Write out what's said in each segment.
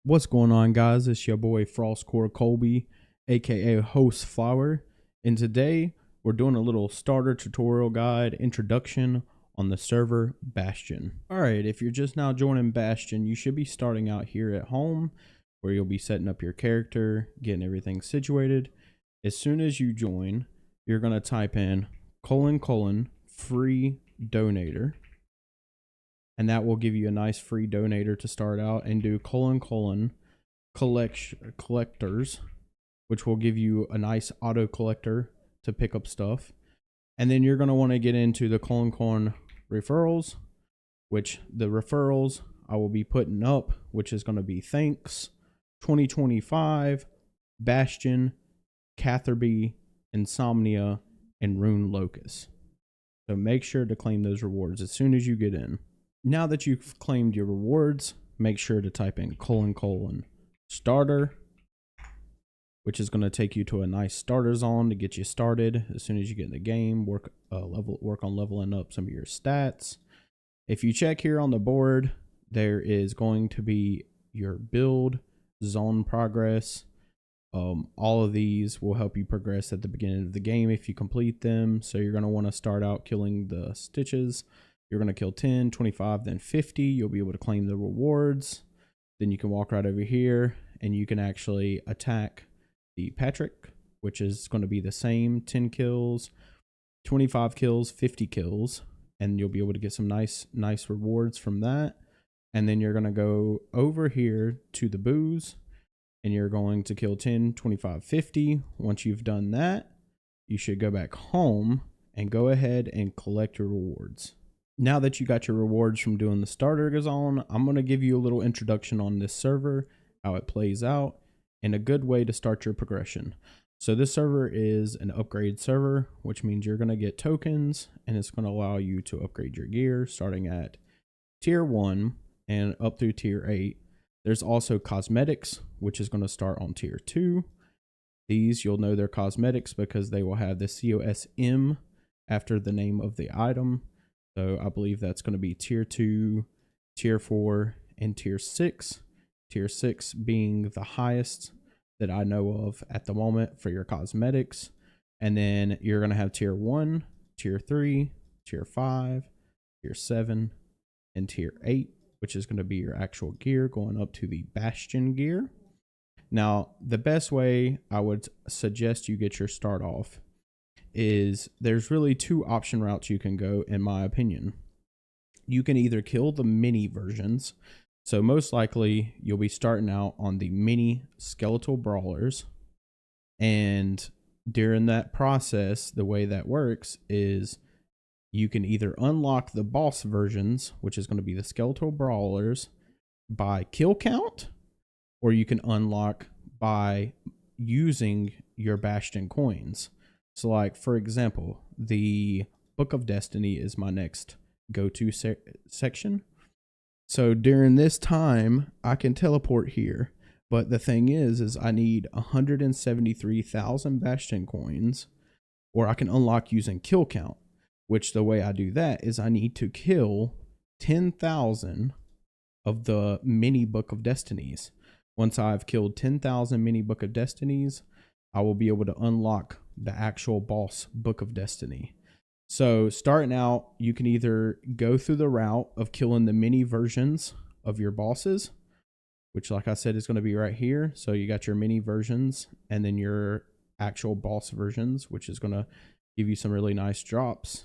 What's going on, guys? It's your boy Frostcore Colby, aka Host Flower, and today we're doing a little starter tutorial guide introduction on the server Bastion. Alright, if you're just now joining Bastion, you should be starting out here at home, where you'll be setting up your character, getting everything situated. As soon as you join, you're going to type in : free donator. And that will give you a nice free donator to start out, and do : collectors, which will give you a nice auto collector to pick up stuff. And then you're going to want to get into the : referrals, which the referrals I will be putting up, which is going to be Thanks, 2025, Bastion, Catherby, Insomnia, and Runelocus. So make sure to claim those rewards as soon as you get in. Now that you've claimed your rewards, make sure to type in : starter, which is going to take you to a nice starter zone to get you started. As soon as you get in the game, work on leveling up some of your stats. If you check here on the board, there is going to be your build, zone progress. All of these will help you progress at the beginning of the game if you complete them. So you're going to want to start out killing the stitches. You're going to kill 10, 25, then 50. You'll be able to claim the rewards. Then you can walk right over here and you can actually attack the Patrick, which is going to be the same: 10 kills, 25 kills, 50 kills. And you'll be able to get some nice rewards from that. And then you're going to go over here to the booze and you're going to kill 10, 25, 50. Once you've done that, you should go back home and go ahead and collect your rewards. Now that you got your rewards from doing the starter zone, I'm going to give you a little introduction on this server, how it plays out, and a good way to start your progression. So this server is an upgrade server, which means you're going to get tokens, and it's going to allow you to upgrade your gear starting at tier 1 and up through tier 8. There's also cosmetics, which is going to start on tier 2. These, you'll know they're cosmetics because they will have the COSM after the name of the item. So I believe that's going to be tier 2, tier 4, and tier 6. Tier 6 being the highest that I know of at the moment for your cosmetics. And then you're going to have tier 1, tier 3, tier 5, tier 7, and tier 8, which is going to be your actual gear going up to the Bastion gear. Now, the best way I would suggest you get your start off is there's really two option routes you can go, in my opinion. You can either kill the mini versions. So most likely you'll be starting out on the mini skeletal brawlers. And during that process, the way that works is you can either unlock the boss versions, which is going to be the skeletal brawlers, by kill count, or you can unlock by using your Bastion coins. So like, for example, the Book of Destiny is my next go-to section. So during this time, I can teleport here. But the thing is I need 173,000 Bastion coins, or I can unlock using kill count, which the way I do that is I need to kill 10,000 of the mini Book of Destinies. Once I've killed 10,000 mini Book of Destinies, I will be able to unlock the actual boss Book of Destiny. So starting out, you can either go through the route of killing the mini versions of your bosses, which, like I said, is going to be right here. So you got your mini versions and then your actual boss versions, which is going to give you some really nice drops.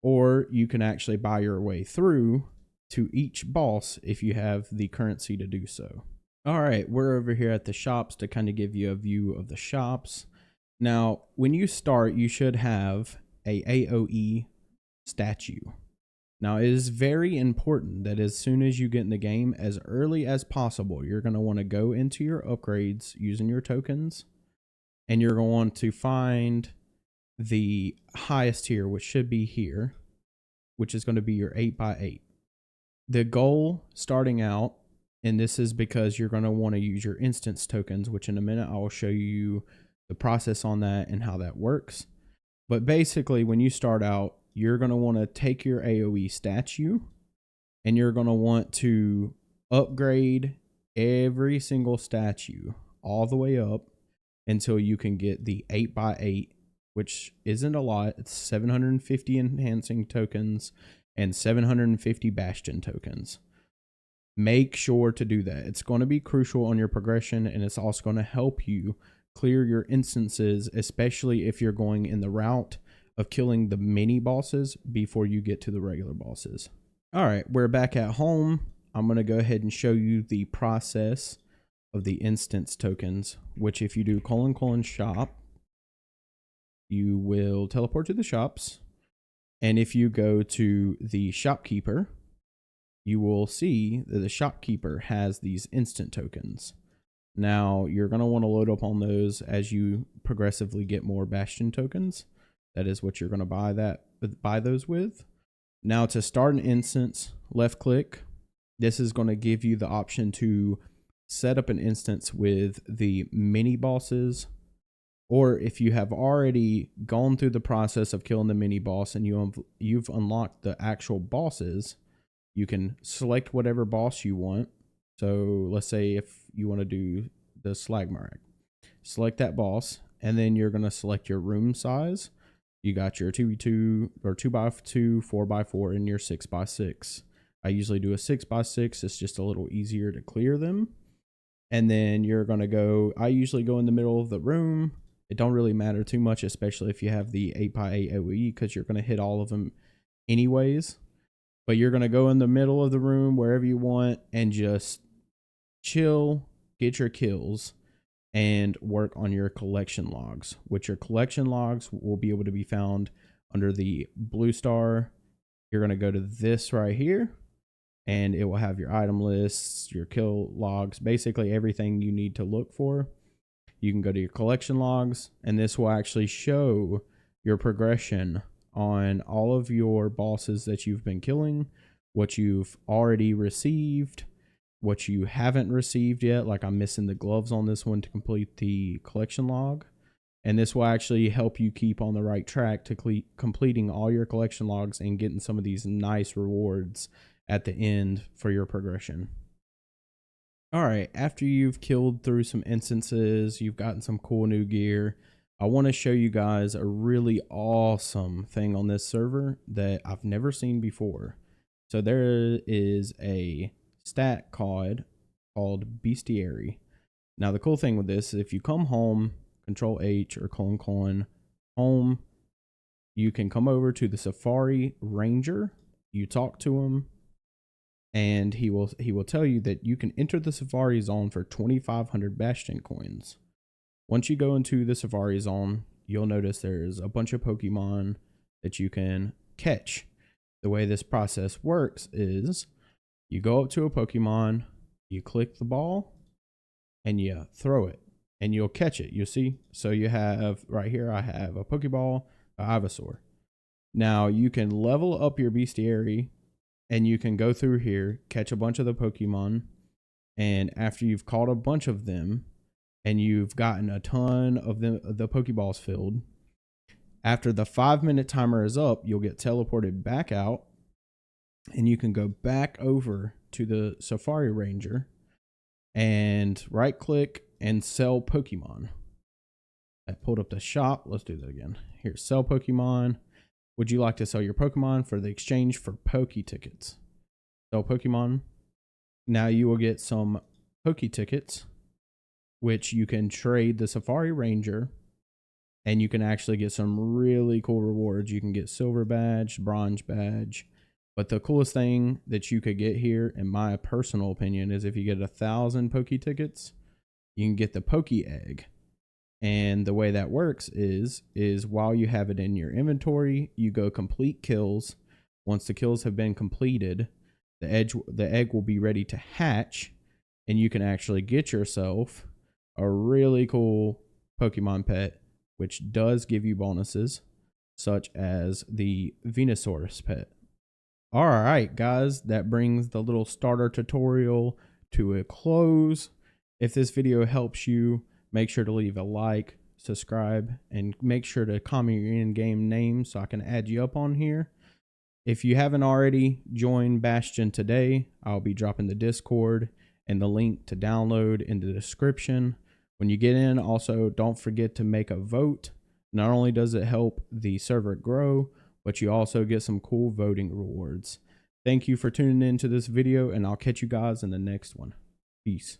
Or you can actually buy your way through to each boss if you have the currency to do so. All right, we're over here at the shops to kind of give you a view of the shops. Now, when you start, you should have a AoE statue. Now, it is very important that as soon as you get in the game, as early as possible, you're going to want to go into your upgrades using your tokens, and you're going to want to find the highest tier, which should be here, which is going to be your 8x8. The goal starting out, and this is because you're going to want to use your instance tokens, which in a minute I will show you the process on that and how that works. But basically, when you start out, you're going to want to take your AoE statue and you're going to want to upgrade every single statue all the way up until you can get the 8x8, which isn't a lot. It's 750 enhancing tokens and 750 Bastion tokens. Make sure to do that. It's going to be crucial on your progression, and it's also going to help you clear your instances, especially if you're going in the route of killing the mini bosses before you get to the regular bosses. All right, we're back at home. I'm going to go ahead and show you the process of the instance tokens, which if you do : shop, you will teleport to the shops. And if you go to the shopkeeper, you will see that the shopkeeper has these instant tokens. Now, you're going to want to load up on those as you progressively get more Bastion tokens. That is what you're going to buy those with. Now, to start an instance, left click. This is going to give you the option to set up an instance with the mini bosses, or if you have already gone through the process of killing the mini boss and you've unlocked the actual bosses, you can select whatever boss you want. So let's say if you want to do the Slagmarak, select that boss, and then you're going to select your room size. You got your 2x2 or 2x2, 4x4, and your 6x6. I usually do a 6x6. It's just a little easier to clear them. And then you're going to go, I usually go in the middle of the room. It don't really matter too much, especially if you have the 8x8 AoE, because you're going to hit all of them anyways. But you're going to go in the middle of the room, wherever you want, and just chill, get your kills, and work on your collection logs, which your collection logs will be able to be found under the blue star. You're going to go to this right here, and it will have your item lists, your kill logs, basically everything you need to look for. You can go to your collection logs, and this will actually show your progression on all of your bosses that you've been killing, what you've already received, what you haven't received yet. Like I'm missing the gloves on this one to complete the collection log. And this will actually help you keep on the right track to completing all your collection logs and getting some of these nice rewards at the end for your progression. All right, after you've killed through some instances, you've gotten some cool new gear, I want to show you guys a really awesome thing on this server that I've never seen before. So there is a stat called Bestiary. Now the cool thing with this is if you come home, Control H or : home, you can come over to the Safari Ranger, you talk to him, and he will tell you that you can enter the Safari Zone for 2,500 Bastion coins. Once you go into the Safari Zone, you'll notice there's a bunch of Pokemon that you can catch. The way this process works is you go up to a Pokemon, you click the ball, and you throw it, and you'll catch it. You see? So you have, right here, I have a Pokeball, a Ivysaur. Now you can level up your Bestiary, and you can go through here, catch a bunch of the Pokemon, and after you've caught a bunch of them, and you've gotten a ton of the Pokeballs filled, after the 5-minute timer is up, you'll get teleported back out, and you can go back over to the Safari Ranger and right click and sell Pokemon. I pulled up the shop. Let's do that again. Here, sell Pokemon. Would you like to sell your Pokemon for the exchange for Poke tickets? Sell Pokemon. Now you will get some Poke tickets, which you can trade the Safari Ranger, and you can actually get some really cool rewards. You can get silver badge, bronze badge, but the coolest thing that you could get here, in my personal opinion, is if you get 1,000 Poke tickets, you can get the Poke egg. And the way that works is while you have it in your inventory, you go complete kills. Once the kills have been completed, the egg will be ready to hatch, and you can actually get yourself a really cool Pokemon pet, which does give you bonuses, such as the Venusaurus pet. All right, guys, that brings the little starter tutorial to a close. If this video helps you, make sure to leave a like, subscribe, and make sure to comment your in-game name so I can add you up on here. If you haven't already, join Bastion today. I'll be dropping the Discord and the link to download in the description. When you get in, also don't forget to make a vote. Not only does it help the server grow, but you also get some cool voting rewards. Thank you for tuning into this video, and I'll catch you guys in the next one. Peace.